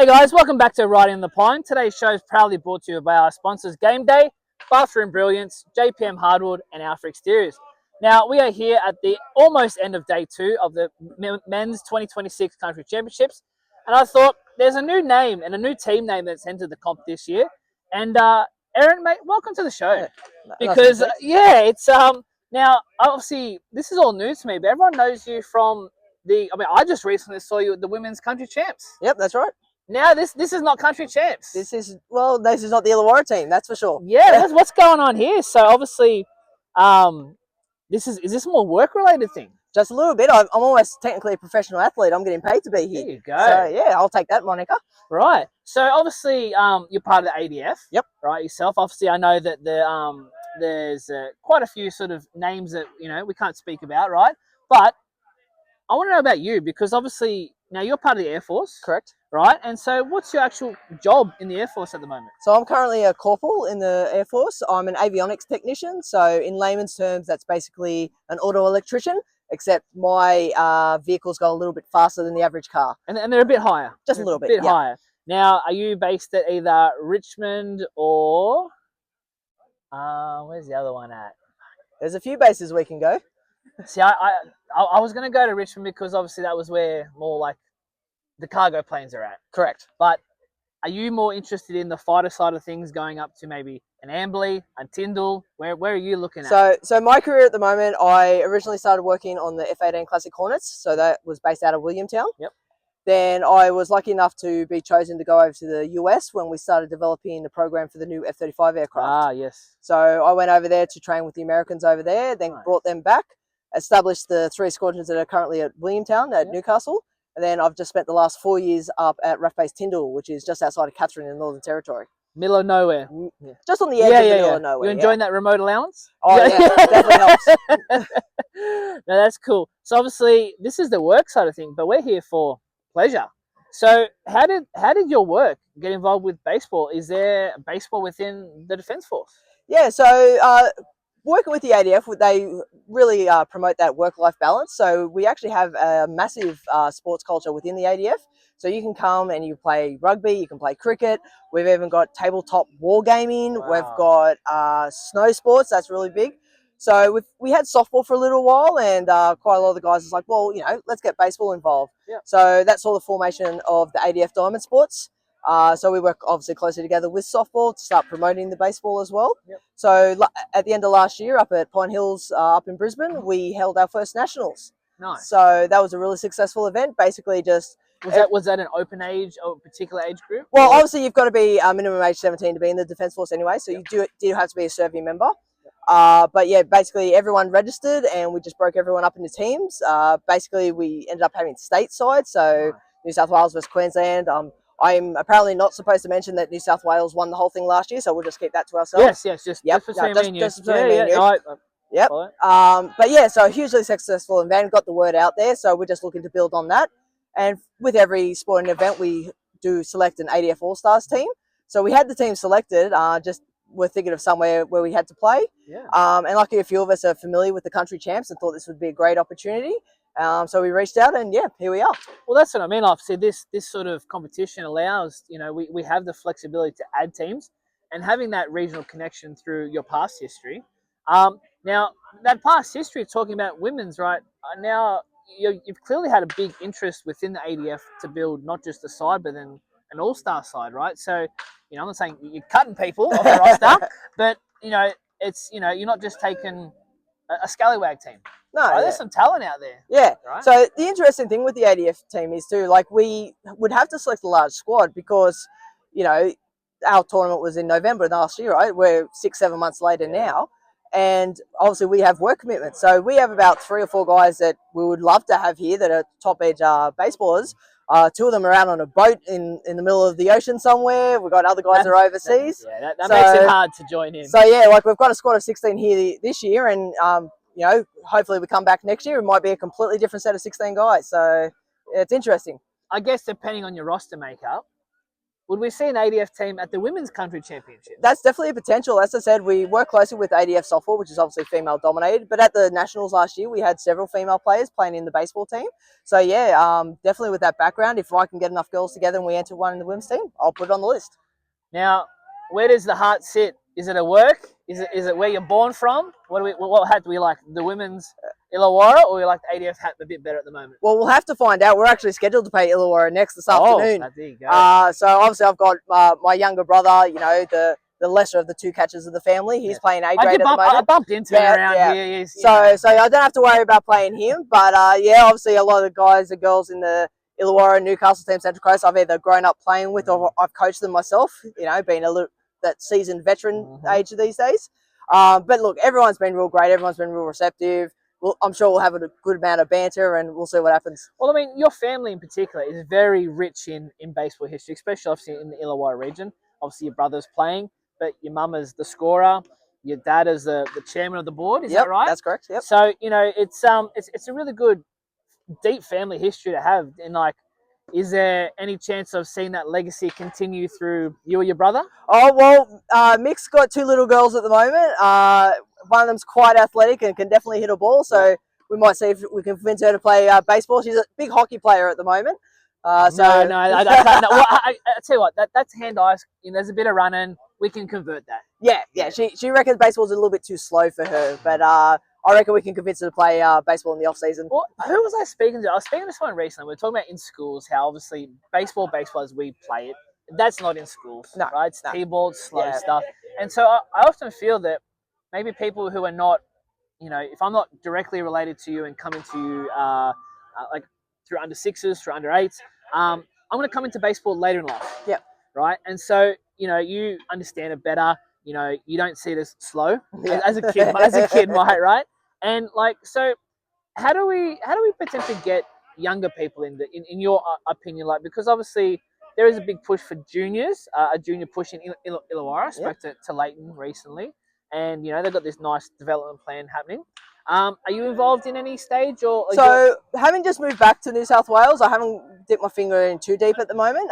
Hey guys, welcome back to Riding the Pine. Today's show is proudly brought to you by our sponsors Game Day, Bathroom Brilliance, JPM Hardwood and Alpha Exteriors. Now we are here at the almost end of day 2 of the Men's 2026 Country Championships, and I thought there's a new name and a new team name that's entered the comp this year. And Eryn, mate, welcome to the show. Because it's now obviously this is all new to me, but everyone knows you from I just recently saw you at the Women's Country Champs. Yep, that's right. Now this is not Country Champs. This is not the Illawarra team, that's for sure. Yeah, what's going on here? So obviously, is this a more work related thing? Just a little bit. I'm almost technically a professional athlete. I'm getting paid to be here. There you go. So yeah, I'll take that moniker. Right. So obviously, you're part of the ADF. Yep. Right yourself. Obviously, I know that there's quite a few sort of names that we can't speak about, right? But I want to know about you because obviously now you're part of the Air Force. Correct. Right. And so what's your actual job in the Air Force at the moment? So I'm currently a corporal in the Air Force. I'm an avionics technician. So in layman's terms, that's basically an auto electrician, except my vehicles go a little bit faster than the average car. And they're a bit higher. Just a little bit. Higher. Now, are you based at either Richmond or where's the other one at? There's a few bases we can go. See, I was going to go to Richmond because obviously that was where more like the cargo planes are at. Correct. But are you more interested in the fighter side of things, going up to maybe an Amberley, a Tyndall? Where are you looking at? So my career at the moment, I originally started working on the F-18 Classic Hornets. So that was based out of Williamtown. Yep. Then I was lucky enough to be chosen to go over to the US when we started developing the program for the new F-35 aircraft. Ah, yes. So I went over there to train with the Americans over there, then brought them back, established the 3 squadrons that are currently at Williamtown at Newcastle. And then I've just spent the last 4 years up at RAF Base Tyndall, which is just outside of Katherine in the Northern Territory. Middle of nowhere. Just on the edge of the middle of nowhere. You enjoying that remote allowance? Oh, yeah, definitely helps. No, that's cool. So obviously, this is the work side of things, but we're here for pleasure. So how did your work get involved with baseball? Is there baseball within the Defence Force? Yeah, so working with the ADF, they really promote that work-life balance. So we actually have a massive sports culture within the ADF. So you can come and you play rugby, you can play cricket. We've even got tabletop wargaming. Wow. We've got snow sports. That's really big. So we had softball for a little while, and quite a lot of the guys was like, well, let's get baseball involved. Yeah. So that's all the formation of the ADF Diamond Sports. So we work obviously closely together with softball to start promoting the baseball as well. Yep. So at the end of last year up at Pine Hills up in Brisbane, we held our first nationals. Nice. So that was a really successful event. Basically just... Was that an open age or particular age group? Well, obviously you've got to be minimum age 17 to be in the Defence Force anyway. So you do have to be a serving member. But yeah, basically everyone registered and we just broke everyone up into teams. Basically we ended up having stateside. So New South Wales versus Queensland. I'm apparently not supposed to mention that New South Wales won the whole thing last year, so we'll just keep that to ourselves. Yes, just between me and you. Just between me and you. Yep. But yeah, so a hugely successful event, got the word out there, so we're just looking to build on that. And with every sporting event, we do select an ADF All-Stars team. So we had the team selected, just we're thinking of somewhere where we had to play. Yeah. And luckily a few of us are familiar with the country champs and thought this would be a great opportunity. So we reached out and yeah, here we are. Well, that's what I mean. Like I said, this sort of competition allows, we have the flexibility to add teams and having that regional connection through your past history. Now, that past history, talking about women's, right, now you've clearly had a big interest within the ADF to build not just a side, but then an all-star side, right? So, I'm not saying you're cutting people off the roster, but, it's, you're not just taking a scallywag team. No, right? There's some talent out there. Yeah. Right? So the interesting thing with the ADF team is too, like we would have to select a large squad because, our tournament was in November last year, right? We're 6-7 months later now. And obviously we have work commitments. So we have about 3 or 4 guys that we would love to have here that are top edge baseballers. 2 of them are out on a boat in the middle of the ocean somewhere. We've got other guys that are overseas. That makes it hard to join in. So yeah, like we've got a squad of 16 here this year, and hopefully we come back next year. It might be a completely different set of 16 guys. So yeah, it's interesting. I guess depending on your roster makeup, would we see an ADF team at the Women's Country Championship? That's definitely a potential. As I said, we work closely with ADF softball, which is obviously female dominated. But at the Nationals last year, we had several female players playing in the baseball team. So yeah, definitely with that background, if I can get enough girls together and we enter one in the women's team, I'll put it on the list. Now, where does the heart sit? Is it at work? Is it where you're born from? What hat do we like? The women's Illawarra, or we like the ADF hat a bit better at the moment? Well, we'll have to find out. We're actually scheduled to play Illawarra next this afternoon. There you go. So obviously I've got my younger brother, you know, the lesser of the two catchers of the family. He's playing A grade at the moment. I bumped into him around here. So I don't have to worry about playing him. But yeah, obviously a lot of the guys and girls in the Illawarra Newcastle team Central Coast, I've either grown up playing with or I've coached them myself, you know, being that seasoned veteran age these days. But look, everyone's been real great. Everyone's been real receptive. I'm sure we'll have a good amount of banter and we'll see what happens. Well, I mean, your family in particular is very rich in baseball history, especially obviously in the Illawarra region. Obviously, your brother's playing, but your mum is the scorer. Your dad is the chairman of the board. Is that right? That's correct. Yep. So, you know, it's a really good, deep family history to have. And like, is there any chance of seeing that legacy continue through you or your brother? Oh, well, Mick's got two little girls at the moment. One of them's quite athletic and can definitely hit a ball. So we might see if we can convince her to play baseball. She's a big hockey player at the moment. No, I tell you what, that's hand-eye. You know, there's a bit of running. We can convert that. Yeah. She reckons baseball's a little bit too slow for her. But I reckon we can convince her to play baseball in the off-season. Well, who was I speaking to? I was speaking to someone recently. We were talking about in schools how obviously baseball as we play it, that's not in schools, right? It's T-ball, it's slow stuff. And so I often feel that maybe people who are not, you know, if I'm not directly related to you and coming to you like through under sixes, through under eights, I'm going to come into baseball later in life. Yep. Right? And so, you know, you understand it better. You know, you don't see it as slow as a kid might, right? And like, so how do we potentially get younger people in your opinion, like, because obviously there is a big push for juniors, a junior push in Illawarra. I spoke to Leighton recently, and you know they've got this nice development plan happening. Are you involved in any stage or? So having just moved back to New South Wales, I haven't dipped my finger in too deep at the moment.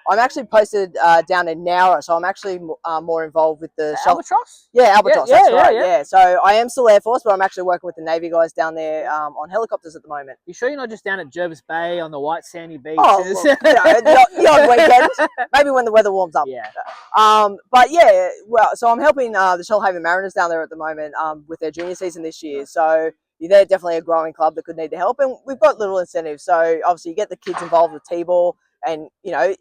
I'm actually posted down in Nowra, so I'm actually more involved with the Albatross. Yeah, Albatross. Yeah, that's right. Yeah. So I am still Air Force, but I'm actually working with the Navy guys down there on helicopters at the moment. You sure you're not just down at Jervis Bay on the white sandy beaches? Oh, look, you know, the odd weekend, maybe when the weather warms up. Yeah. But yeah, well, so I'm helping the Shellhaven Mariners down there at the moment with their junior season this year. So they're definitely a growing club that could need the help, and we've got little incentives. So obviously, you get the kids involved with T-ball. And you know,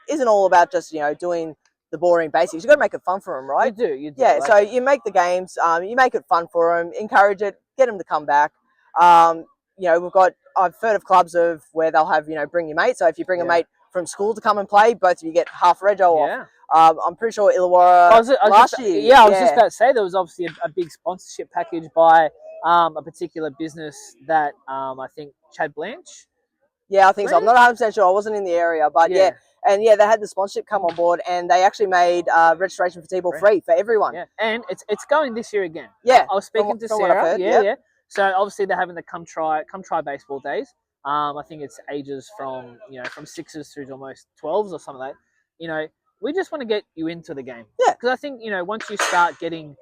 isn't all about just, you know, doing the boring basics. You got to make it fun for them, right? You do. Yeah. So you make the games, you make it fun for them, encourage it, get them to come back. You know, I've heard of clubs where they'll have, you know, bring your mate. So if you bring a mate from school to come and play, both of you get half rego off. I'm pretty sure Illawarra last year. Yeah, I was just about to say there was obviously a big sponsorship package by a particular business that I think Chad Blanche. Yeah, I think so. I'm not 100% sure. I wasn't in the area, but yeah. And yeah, they had the sponsorship come on board, and they actually made registration for T-ball free for everyone. Yeah, and it's going this year again. Yeah, I was speaking to Sarah. Yeah. So obviously they're having the come try baseball days. I think it's ages from sixes through to almost 12s or something like that. You know, we just want to get you into the game. Yeah, because I think, you know, once you start getting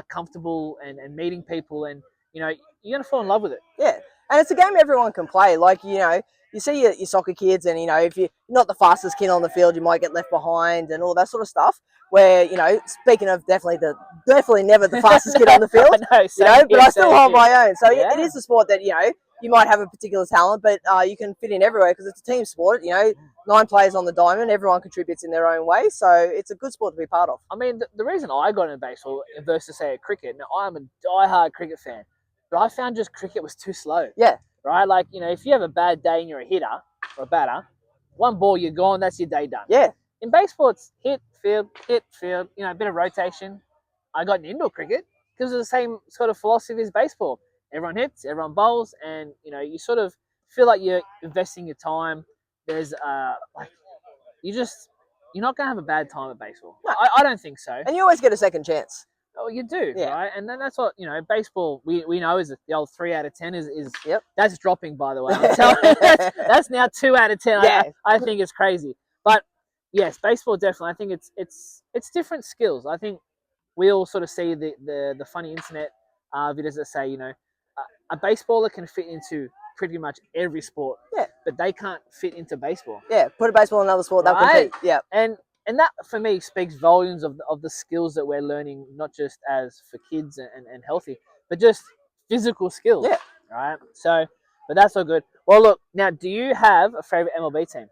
comfortable and meeting people, and you know, you're gonna fall in love with it. Yeah, and it's a game everyone can play. Like, you know, you see your soccer kids, and you know, if you're not the fastest kid on the field, you might get left behind and all that sort of stuff. Where, you know, speaking of definitely never the fastest kid on the field, but I still hold my own. So it is a sport that, you know, you might have a particular talent, but you can fit in everywhere because it's a team sport. You know, 9 players on the diamond, everyone contributes in their own way, so it's a good sport to be part of. I mean, the reason I got into baseball versus say cricket. Now I'm a diehard cricket fan, but I found just cricket was too slow. Yeah. Right? Like, you know, if you have a bad day and you're a hitter or a batter, one ball, you're gone, that's your day done. Yeah. In baseball, it's hit, field, you know, a bit of rotation. I got in indoor cricket because it's the same sort of philosophy as baseball. Everyone hits, everyone bowls, and, you know, you sort of feel like you're investing your time. There's, you're not going to have a bad time at baseball. No. I don't think so. And you always get a second chance. Oh, you do, right? And then that's what, you know, baseball, we know is the old 3 out of 10 is that's dropping, by the way. I'm telling you, that's now 2 out of 10. Yeah. I think it's crazy. But Yes, baseball definitely. I think it's different skills. I think we all sort of see the funny internet videos that say, a baseballer can fit into pretty much every sport, Yeah. but they can't fit into baseball. Yeah, put a baseball in another sport, they'll Right? compete. Yeah. And that for me speaks volumes of the skills that we're learning, not just as for kids and healthy, but just physical skills. Yeah. Right. So, but that's all good. Well, look, now, do you have a favorite MLB team?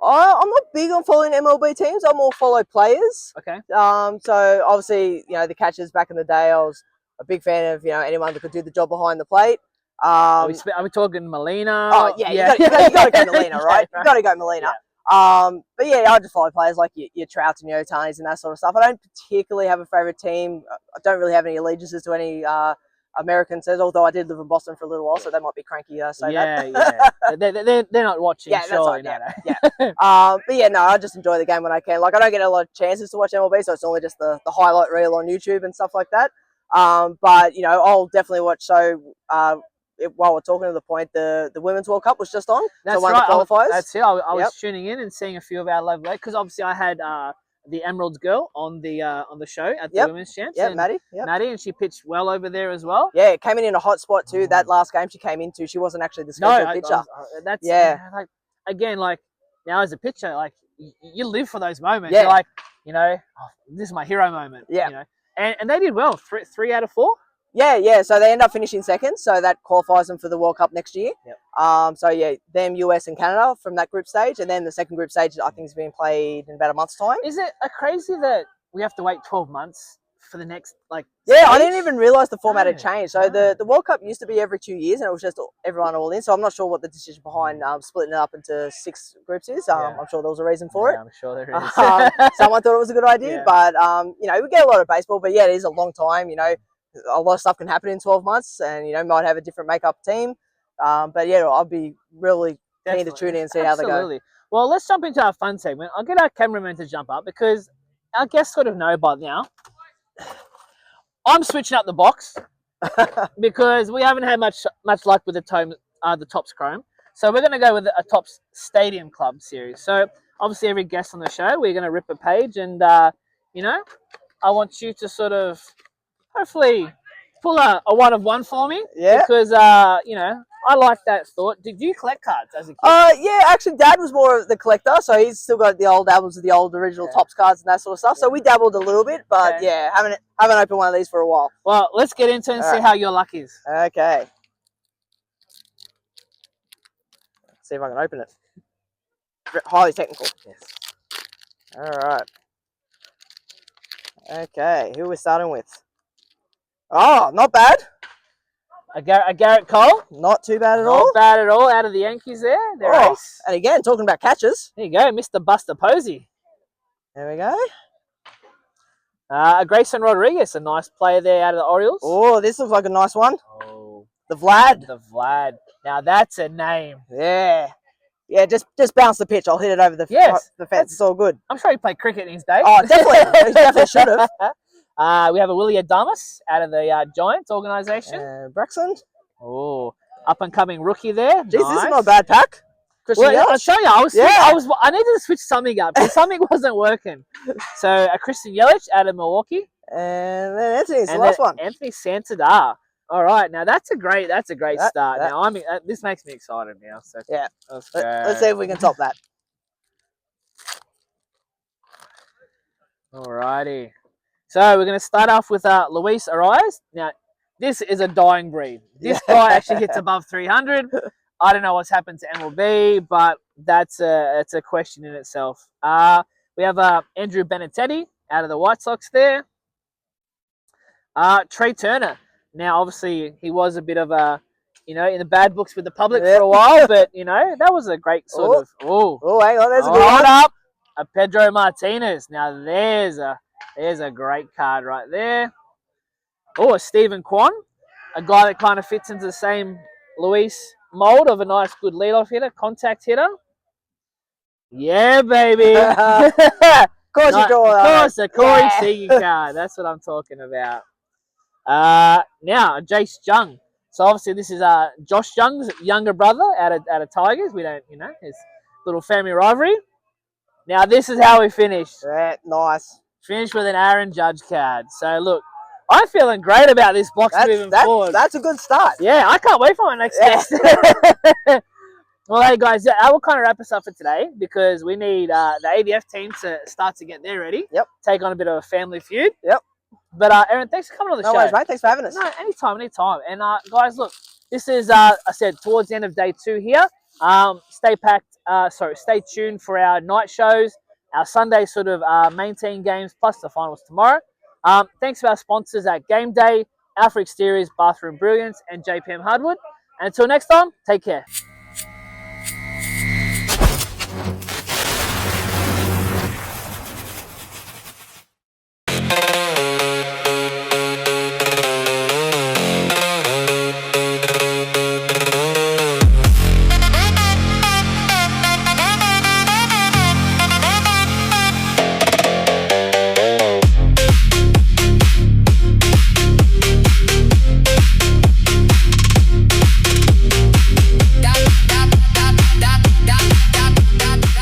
I'm not big on following MLB teams. I more follow players. Okay. So obviously, the catchers back in the day, I was a big fan of anyone that could do the job behind the plate. Are we talking Molina? Oh yeah, you got to go Molina, right? You got to go Molina. Yeah. But yeah, I just follow players like your Trouts and your Otanis and that sort of stuff. I don't particularly have a favorite team. I don't really have any allegiances to any Americans, although I did live in Boston for a little while, so they might be cranky. Yeah. They're not watching. Yeah, that's right. No. Yeah. But yeah, no, I just enjoy the game when I can. Like, I don't get a lot of chances to watch MLB, so it's only just the highlight reel on YouTube and stuff like that. But I'll definitely watch. So while we're talking to the point, the Women's World Cup was just on. That's so one right. of the qualifiers. That's it. I was tuning in and seeing a few of our lovely, because obviously I had the Emeralds girl on the show at the Women's Champs. Yeah, Maddie. Maddie, and she pitched well over there as well. Yeah, it came in a hot spot too. That last game she came into, she wasn't actually the scheduled pitcher. Again, like, now as a pitcher, like, you live for those moments. Yeah. You're like, this is my hero moment. Yeah. And they did well. Three out of 4. Yeah. So they end up finishing second, so that qualifies them for the World Cup next year. Yep. So yeah, them, US and Canada from that group stage, and then the second group stage I think is being played in about a month's time. Is it crazy that we have to wait 12 months for the next Yeah, stage? I didn't even realise the format had changed. So the World Cup used to be every 2 years, and it was just everyone all in. So I'm not sure what the decision behind splitting it up into 6 groups is. I'm sure there was a reason for it. I'm sure there is. Someone thought it was a good idea, but we get a lot of baseball. But yeah, it is a long time. A lot of stuff can happen in 12 months, and might have a different makeup team. But yeah, I'll be really keen to tune in and see how they go. Well, let's jump into our fun segment. I'll get our cameraman to jump up because our guests sort of know by now. I'm switching up the box because we haven't had much luck with the Topps Chrome. So we're going to go with a Topps Stadium Club series. So obviously every guest on the show, we're going to rip a page, and I want you to sort of hopefully pull a 1 of 1 for me. Yeah. Because I like that thought. Did you collect cards as a kid? Yeah, actually, Dad was more of the collector, so he's still got the old albums of the old original Topps cards and that sort of stuff. So we dabbled a little bit, but haven't opened one of these for a while. Well, let's get into it and see how your luck is. Okay. Let's see if I can open it. Highly technical. Yes. All right. Okay, who are we starting with? Oh, not bad. A Garrett Cole. Not too bad at all. Not bad at all. Out of the Yankees there. They're ace. And again, talking about catches. There you go, Mr. Buster Posey. There we go. A Grayson Rodriguez, a nice player there out of the Orioles. Oh, this looks like a nice one. Oh. The Vlad. The Vlad. Now that's a name. Yeah. Yeah, just bounce the pitch. I'll hit it over the fence. It's all good. I'm sure he played cricket in his day. Oh, definitely. He definitely should have. We have a Willie Adames out of the Giants organization. Braxton. Oh, up and coming rookie there. Jeez, this is not a bad pack. I'll show you. I needed to switch something up because something wasn't working. So Christian Yelich out of Milwaukee. And then Anthony's the last one. Anthony Santander. All right, now that's a great start. Now this makes me excited now. So yeah, let's see if we can top that. All righty. So we're going to start off with Luis Arias. Now this is a dying breed. This guy actually hits above 300. I don't know what's happened to MLB, but it's a question in itself. We have Andrew Benintendi out of the White Sox there. Trey Turner. Now, obviously, he was a bit of a, in the bad books with the public for a while, but, that was a great sort of... Oh, hang on, there's a good one. one. Up. A Pedro Martinez. Now, there's a great card right there. Oh, a Stephen Kwan, a guy that kind of fits into the same Luis mold of a nice, good leadoff hitter, contact hitter. Yeah, baby. Of course you draw that. Of course, a Corey Seager card. That's what I'm talking about. Now Jace Jung. So obviously this is Josh Jung's younger brother out of Tigers. We don't, his little family rivalry. Now, this is how we finished. Yeah, nice. Finished with an Eryn Judge card. So, look, I'm feeling great about this box moving forward. That's a good start. Yeah, I can't wait for my next guest. Well, hey, guys, I will kind of wrap us up for today because we need the ADF team to start to get there ready. Yep. Take on a bit of a family feud. Yep. But, Eryn, thanks for coming on the show. No worries, mate. Thanks for having us. No, anytime. And, guys, look, this is, I said, towards the end of day 2 here. Stay tuned for our night shows, our Sunday sort of main team games, plus the finals tomorrow. Thanks to our sponsors at Game Day, Alpha Exteriors, Bathroom Brilliance, and JPM Hardwood. And until next time, take care.